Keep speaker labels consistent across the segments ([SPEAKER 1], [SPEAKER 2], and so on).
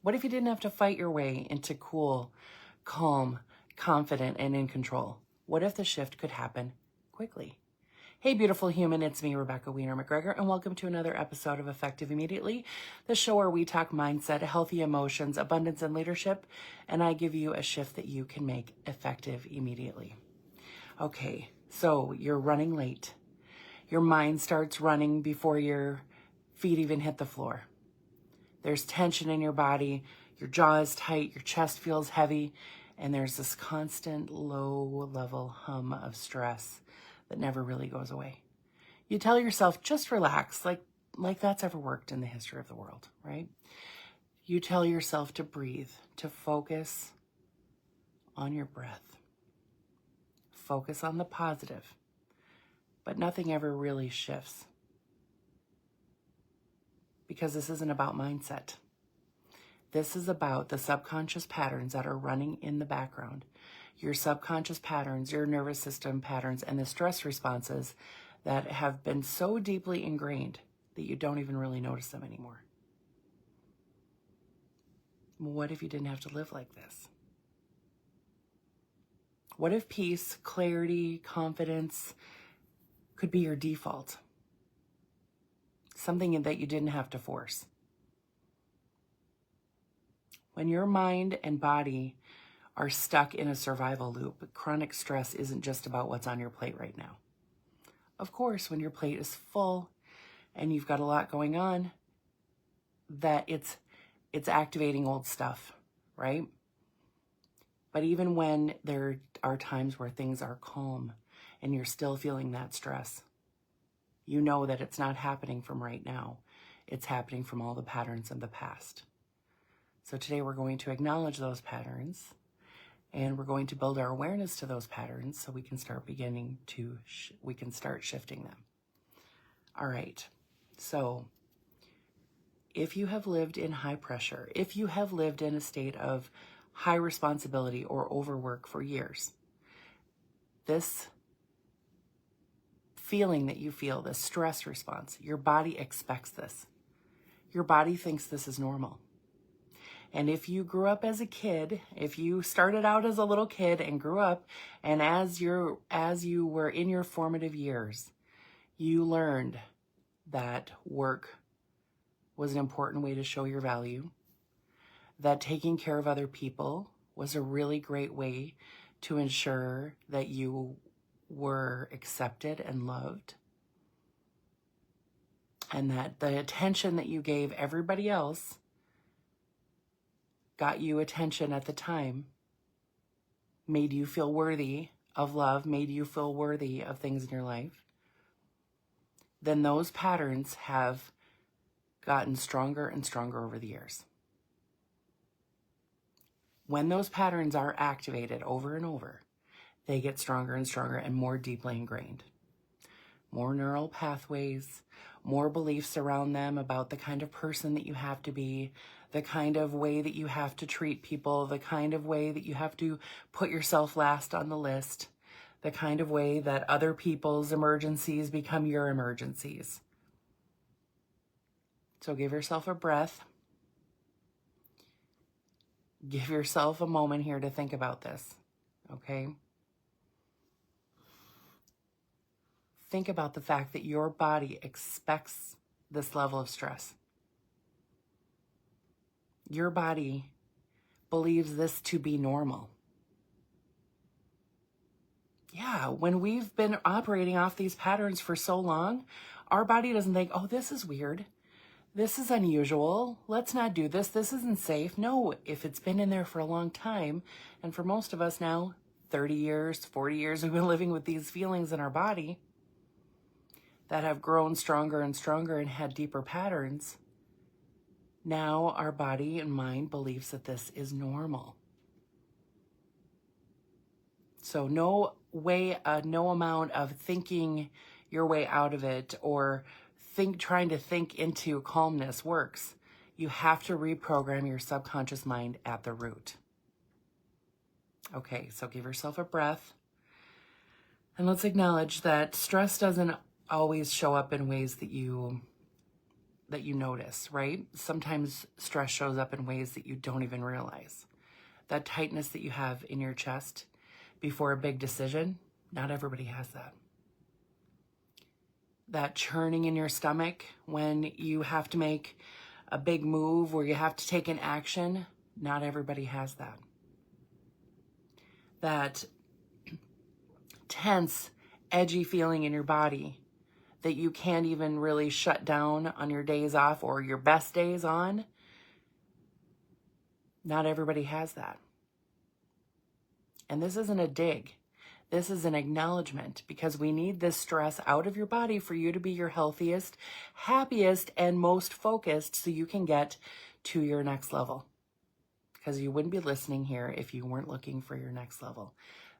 [SPEAKER 1] What if you didn't have to fight your way into cool, calm, confident, and in control? What if the shift could happen quickly? Hey, beautiful human, it's me, Rebecca Wiener McGregor, and welcome to another episode of Effective Immediately, the show where we talk mindset, healthy emotions, abundance, and leadership, and I give you a shift that you can make effective immediately. Okay, so you're running late. Your mind starts running before your feet even hit the floor. There's tension in your body, your jaw is tight, your chest feels heavy, and there's this constant low-level hum of stress that never really goes away. You tell yourself, just relax, like that's ever worked in the history of the world, right? You tell yourself to breathe, to focus on your breath. Focus on the positive, but nothing ever really shifts. Because this isn't about mindset. This is about the subconscious patterns that are running in the background. Your subconscious patterns, your nervous system patterns, and the stress responses that have been so deeply ingrained that you don't even really notice them anymore. What if you didn't have to live like this? What if peace, clarity, confidence could be your default? Something that you didn't have to force. When your mind and body are stuck in a survival loop, chronic stress isn't just about what's on your plate right now. Of course, when your plate is full and you've got a lot going on, that it's activating old stuff, right? But even when there are times where things are calm and you're still feeling that stress, you know that it's not happening from right now. It's happening from all the patterns of the past. So today we're going to acknowledge those patterns and we're going to build our awareness to those patterns so we can start shifting them. All right. So if you have lived in high pressure, if you have lived in a state of high responsibility or overwork for years, this feeling that you feel, this stress response, your body expects this. Your body thinks this is normal. And if you grew up as a kid, if you started out as a little kid and grew up, and as you were in your formative years, you learned that work was an important way to show your value, that taking care of other people was a really great way to ensure that you were accepted and loved, and that the attention that you gave everybody else got you attention at the time, made you feel worthy of love, made you feel worthy of things in your life, then those patterns have gotten stronger and stronger over the years. When those patterns are activated over and over, they get stronger and stronger and more deeply ingrained. More neural pathways, more beliefs around them about the kind of person that you have to be, the kind of way that you have to treat people, the kind of way that you have to put yourself last on the list, the kind of way that other people's emergencies become your emergencies. So give yourself a breath. Give yourself a moment here to think about this, okay? Think about the fact that your body expects this level of stress. Your body believes this to be normal. Yeah, when we've been operating off these patterns for so long, our body doesn't think, oh, this is weird. This is unusual. Let's not do this. This isn't safe. No, if it's been in there for a long time, and for most of us now, 30 years, 40 years, we've been living with these feelings in our body that have grown stronger and stronger and had deeper patterns. Now our body and mind believes that this is normal. So no amount of thinking your way out of it or trying to think into calmness works. You have to reprogram your subconscious mind at the root. Okay, so give yourself a breath. And let's acknowledge that stress doesn't always show up in ways that you that you notice, right? Sometimes stress shows up in ways that you don't even realize. That tightness that you have in your chest before a big decision, not everybody has that. That churning in your stomach when you have to make a big move or you have to take an action, not everybody has that. That tense, edgy feeling in your body that you can't even really shut down on your days off or your best days on, not everybody has that. And this isn't a dig. This is an acknowledgement, because we need this stress out of your body for you to be your healthiest, happiest, and most focused so you can get to your next level. Because you wouldn't be listening here if you weren't looking for your next level.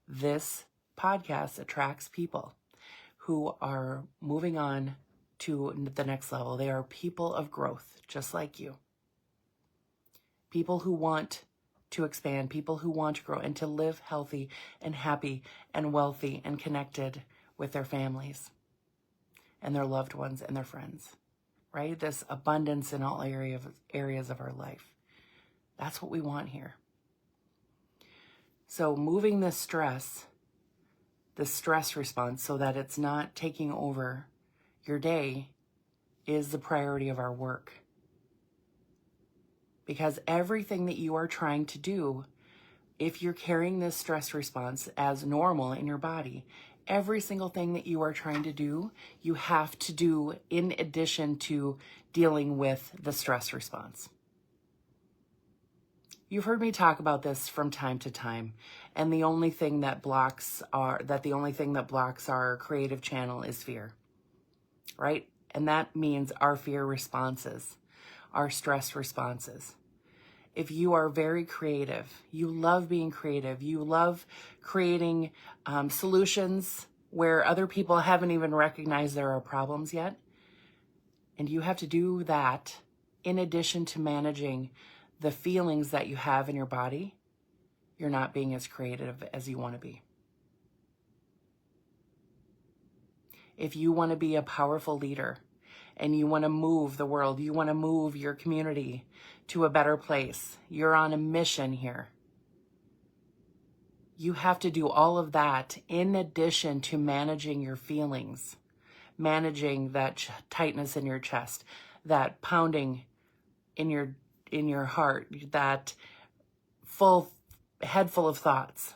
[SPEAKER 1] This podcast attracts people who are moving on to the next level. They are people of growth, just like you. People who want to expand, people who want to grow and to live healthy and happy and wealthy and connected with their families and their loved ones and their friends, right? This abundance in all areas of our life. That's what we want here. So moving this stress response so that it's not taking over your day is the priority of our work. Because everything that you are trying to do, if you're carrying this stress response as normal in your body, every single thing that you are trying to do, you have to do in addition to dealing with the stress response. You've heard me talk about this from time to time, and the only thing that blocks our creative channel is fear, right? And that means our fear responses, our stress responses. If you are very creative, you love being creative, you love creating solutions where other people haven't even recognized there are problems yet, and you have to do that in addition to managing the feelings that you have in your body, you're not being as creative as you want to be. If you want to be a powerful leader and you want to move the world, you want to move your community to a better place, you're on a mission here. You have to do all of that in addition to managing your feelings, managing that tightness in your chest, that pounding in your heart, that head full of thoughts,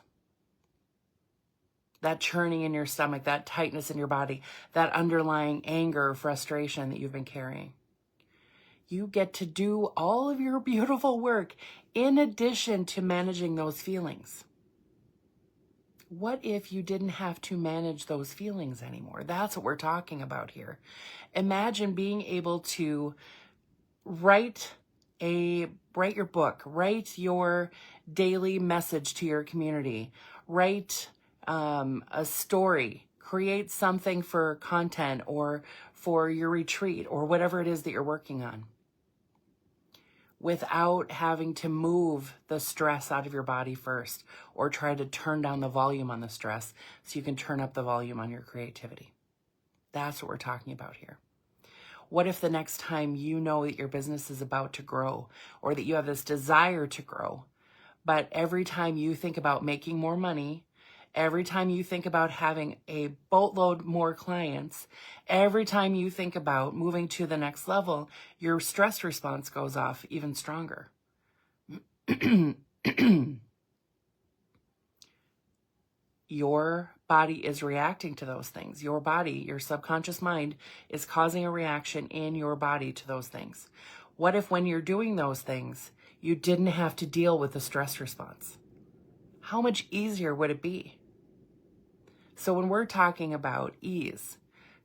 [SPEAKER 1] that churning in your stomach, that tightness in your body, that underlying anger or frustration that you've been carrying. You get to do all of your beautiful work in addition to managing those feelings. What if you didn't have to manage those feelings anymore? That's what we're talking about here. Imagine being able to write your book, write your daily message to your community, write a story, create something for content or for your retreat or whatever it is that you're working on, without having to move the stress out of your body first or try to turn down the volume on the stress so you can turn up the volume on your creativity. That's what we're talking about here. What if the next time you know that your business is about to grow or that you have this desire to grow, but every time you think about making more money, every time you think about having a boatload more clients, every time you think about moving to the next level, your stress response goes off even stronger. Your body is reacting to those things. Your body, your subconscious mind, is causing a reaction in your body to those things. What if when you're doing those things, you didn't have to deal with the stress response? How much easier would it be? So when we're talking about ease,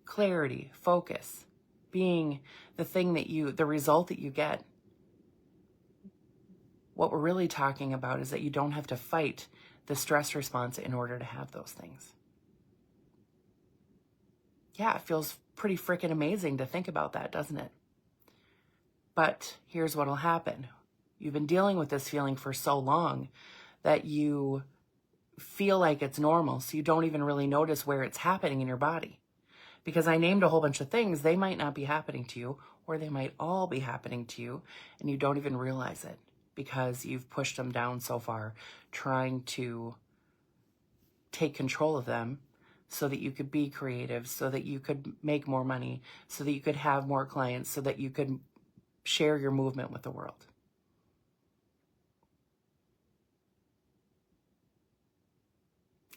[SPEAKER 1] clarity, focus, being the result that you get, what we're really talking about is that you don't have to fight the stress response in order to have those things. Yeah, it feels pretty freaking amazing to think about that, doesn't it? But here's what'll happen. You've been dealing with this feeling for so long that you feel like it's normal, so you don't even really notice where it's happening in your body. Because I named a whole bunch of things, they might not be happening to you, or they might all be happening to you and you don't even realize it because you've pushed them down so far trying to take control of them so that you could be creative, so that you could make more money, so that you could have more clients, so that you could share your movement with the world.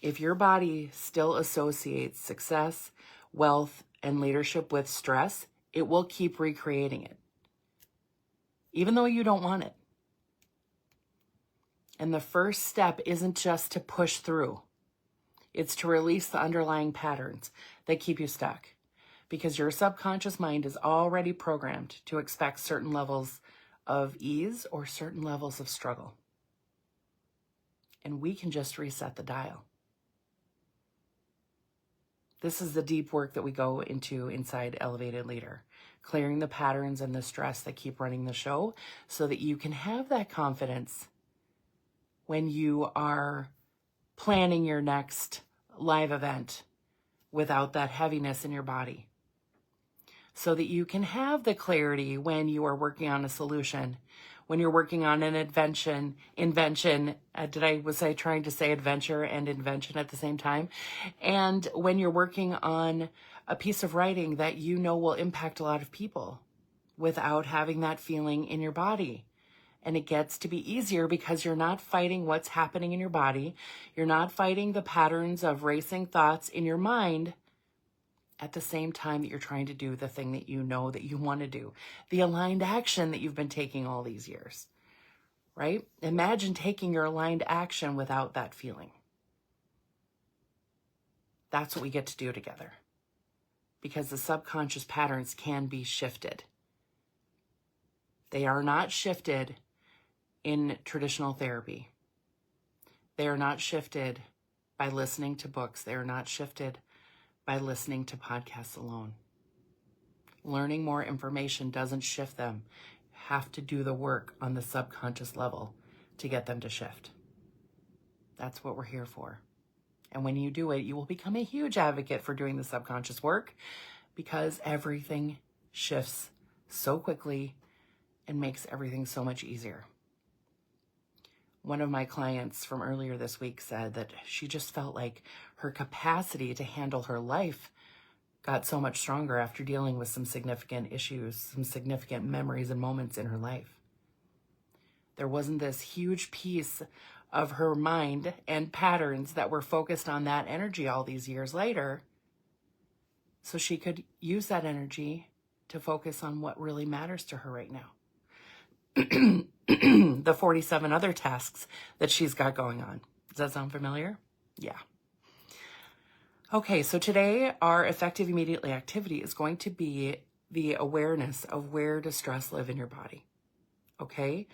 [SPEAKER 1] If your body still associates success, wealth, and leadership with stress, it will keep recreating it, even though you don't want it. And the first step isn't just to push through. It's to release the underlying patterns that keep you stuck, because your subconscious mind is already programmed to expect certain levels of ease or certain levels of struggle. And we can just reset the dial. This is the deep work that we go into inside Elevated Leader, clearing the patterns and the stress that keep running the show so that you can have that confidence when you are planning your next live event without that heaviness in your body. So that you can have the clarity when you are working on a solution, when you're working on an invention, was I trying to say adventure and invention at the same time? And when you're working on a piece of writing that you know will impact a lot of people without having that feeling in your body. And it gets to be easier because you're not fighting what's happening in your body. You're not fighting the patterns of racing thoughts in your mind at the same time that you're trying to do the thing that you know that you want to do, the aligned action that you've been taking all these years, right? Imagine taking your aligned action without that feeling. That's what we get to do together, because the subconscious patterns can be shifted. They are not shifted in traditional therapy. They are not shifted by listening to books. They are not shifted by listening to podcasts alone. Learning more information doesn't shift them. You have to do the work on the subconscious level to get them to shift. That's what we're here for. And when you do it, you will become a huge advocate for doing the subconscious work, because everything shifts so quickly and makes everything so much easier. One of my clients from earlier this week said that she just felt like her capacity to handle her life got so much stronger after dealing with some significant issues, some significant memories and moments in her life. There wasn't this huge piece of her mind and patterns that were focused on that energy all these years later, so she could use that energy to focus on what really matters to her right now. The 47 other tasks that she's got going on. Does that sound familiar? Yeah. Okay, so today our effective immediately activity is going to be the awareness of where does stress live in your body. Okay?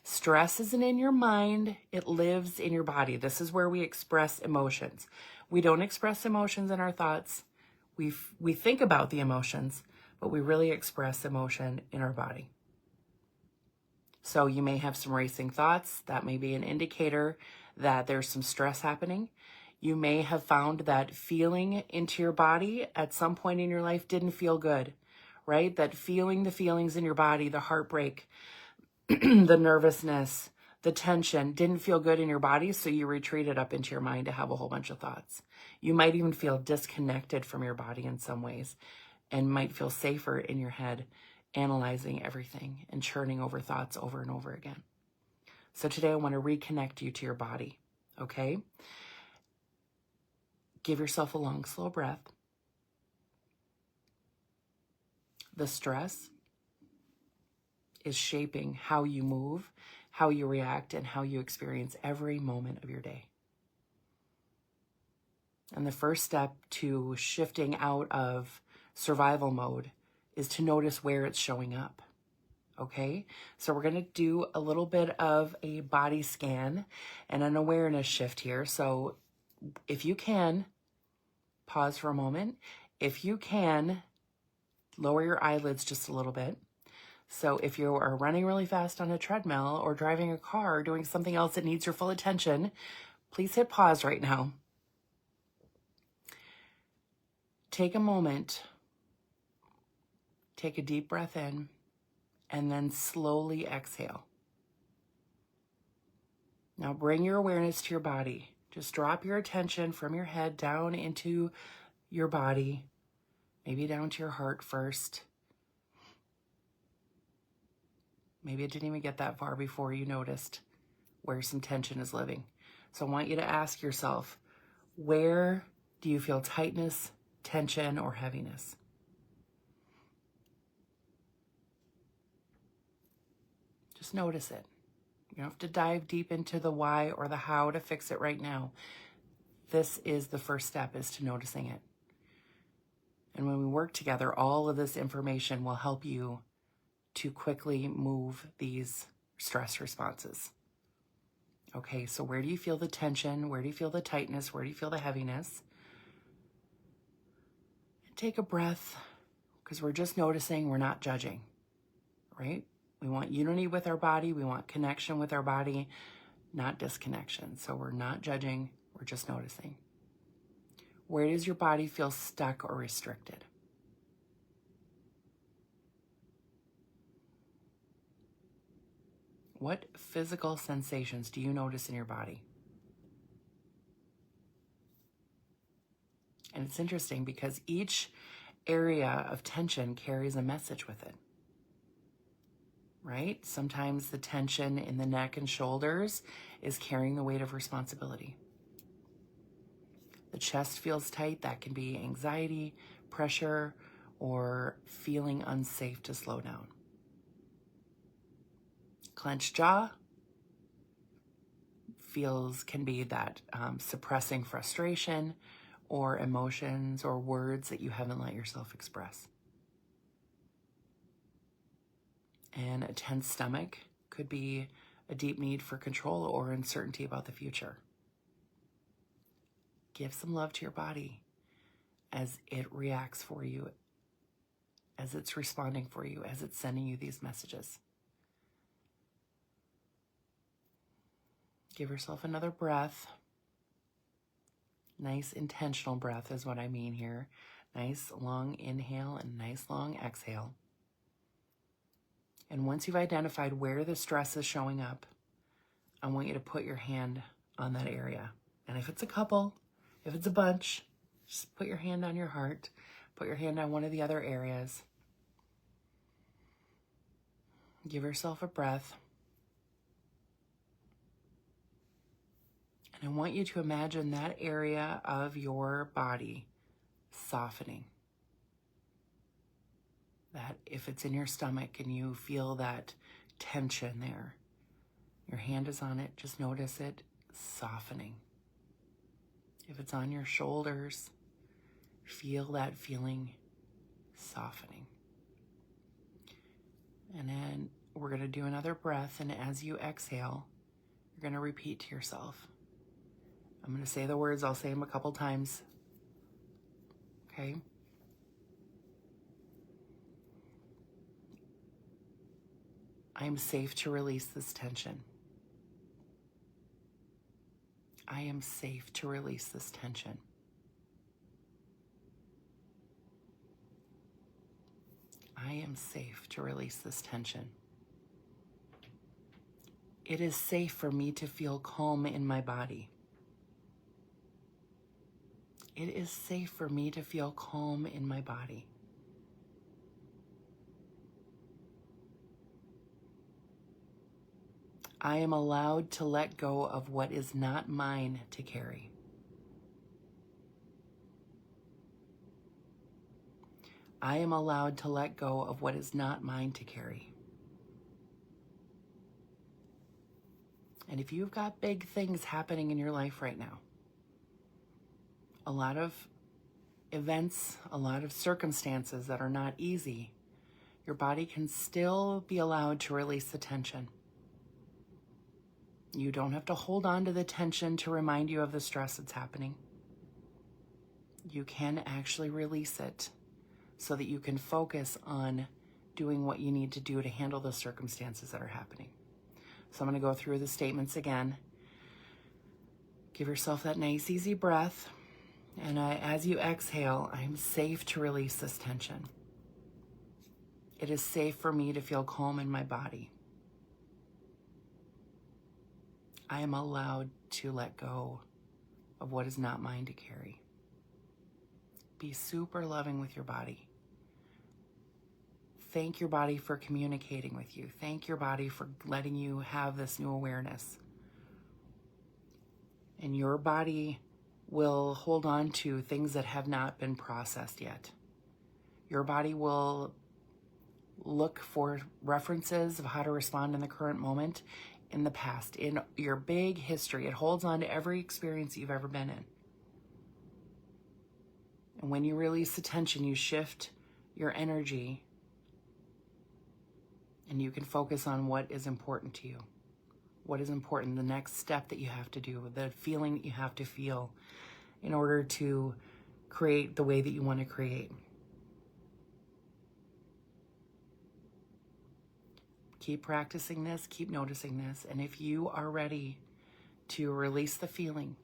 [SPEAKER 1] Stress isn't in your mind, it lives in your body. This is where we express emotions. We don't express emotions in our thoughts. We think about the emotions, but we really express emotion in our body. So you may have some racing thoughts. That may be an indicator that there's some stress happening. You may have found that feeling into your body at some point in your life didn't feel good, right? That feeling the feelings in your body, the heartbreak, the nervousness, the tension didn't feel good in your body, so you retreated up into your mind to have a whole bunch of thoughts. You might even feel disconnected from your body in some ways and might feel safer in your head, analyzing everything and churning over thoughts over and over again. So today I want to reconnect you to your body, okay? Give yourself a long, slow breath. The stress is shaping how you move, how you react, and how you experience every moment of your day. And the first step to shifting out of survival mode is to notice where it's showing up, okay? So we're going to do a little bit of a body scan and an awareness shift here. So if you can, pause for a moment. If you can, lower your eyelids just a little bit. So if you are running really fast on a treadmill or driving a car or doing something else that needs your full attention, please hit pause right now. Take a moment Take a deep breath in and then slowly exhale. Now bring your awareness to your body. Just drop your attention from your head down into your body, maybe down to your heart first. Maybe it didn't even get that far before you noticed where some tension is living. So I want you to ask yourself, where do you feel tightness, tension, or heaviness? Just notice it. You don't have to dive deep into the why or the how to fix it right now. This is the first step, is to noticing it. And when we work together, all of this information will help you to quickly move these stress responses. Okay, so where do you feel the tension? Where do you feel the tightness? Where do you feel the heaviness? Take a breath, because we're just noticing, we're not judging, right? We want unity with our body. We want connection with our body, not disconnection. So we're not judging, we're just noticing. Where does your body feel stuck or restricted? What physical sensations do you notice in your body? And it's interesting because each area of tension carries a message with it, right? Sometimes the tension in the neck and shoulders is carrying the weight of responsibility. The chest feels tight. That can be anxiety, pressure, or feeling unsafe to slow down. Clenched jaw can be that suppressing frustration or emotions or words that you haven't let yourself express. And a tense stomach could be a deep need for control or uncertainty about the future. Give some love to your body as it reacts for you, as it's responding for you, as it's sending you these messages. Give yourself another breath. Nice intentional breath is what I mean here. Nice long inhale and nice long exhale. And once you've identified where the stress is showing up, I want you to put your hand on that area. And if it's a couple, if it's a bunch, just put your hand on your heart. Put your hand on one of the other areas. Give yourself a breath. And I want you to imagine that area of your body softening. That if it's in your stomach and you feel that tension there, your hand is on it, just notice it softening. If it's on your shoulders, feel that feeling softening. And then we're going to do another breath, and as you exhale, you're going to repeat to yourself. I'm going to say the words, I'll say them a couple times. Okay? I am safe to release this tension. I am safe to release this tension. I am safe to release this tension. It is safe for me to feel calm in my body. It is safe for me to feel calm in my body. I am allowed to let go of what is not mine to carry. I am allowed to let go of what is not mine to carry. And if you've got big things happening in your life right now, a lot of events, a lot of circumstances that are not easy, your body can still be allowed to release the tension. You don't have to hold on to the tension to remind you of the stress that's happening. You can actually release it so that you can focus on doing what you need to do to handle the circumstances that are happening. So I'm going to go through the statements again. Give yourself that nice, easy breath. And as you exhale, I'm safe to release this tension. It is safe for me to feel calm in my body. I am allowed to let go of what is not mine to carry. Be super loving with your body. Thank your body for communicating with you. Thank your body for letting you have this new awareness. And your body will hold on to things that have not been processed yet. Your body will look for references of how to respond in the current moment, in the past, in your big history. It holds on to every experience you've ever been in. And when you release the tension, you shift your energy and you can focus on what is important to you. What is important, the next step that you have to do, the feeling that you have to feel in order to create the way that you want to create. Keep practicing this, keep noticing this, and if you are ready to release the feeling,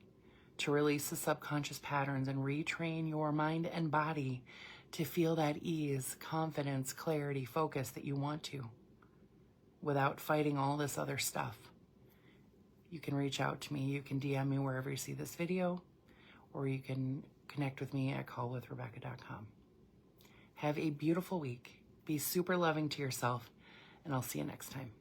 [SPEAKER 1] to release the subconscious patterns and retrain your mind and body to feel that ease, confidence, clarity, focus that you want to, without fighting all this other stuff, you can reach out to me. You can DM me wherever you see this video, or you can connect with me at callwithrebecca.com. Have a beautiful week. Be super loving to yourself, and I'll see you next time.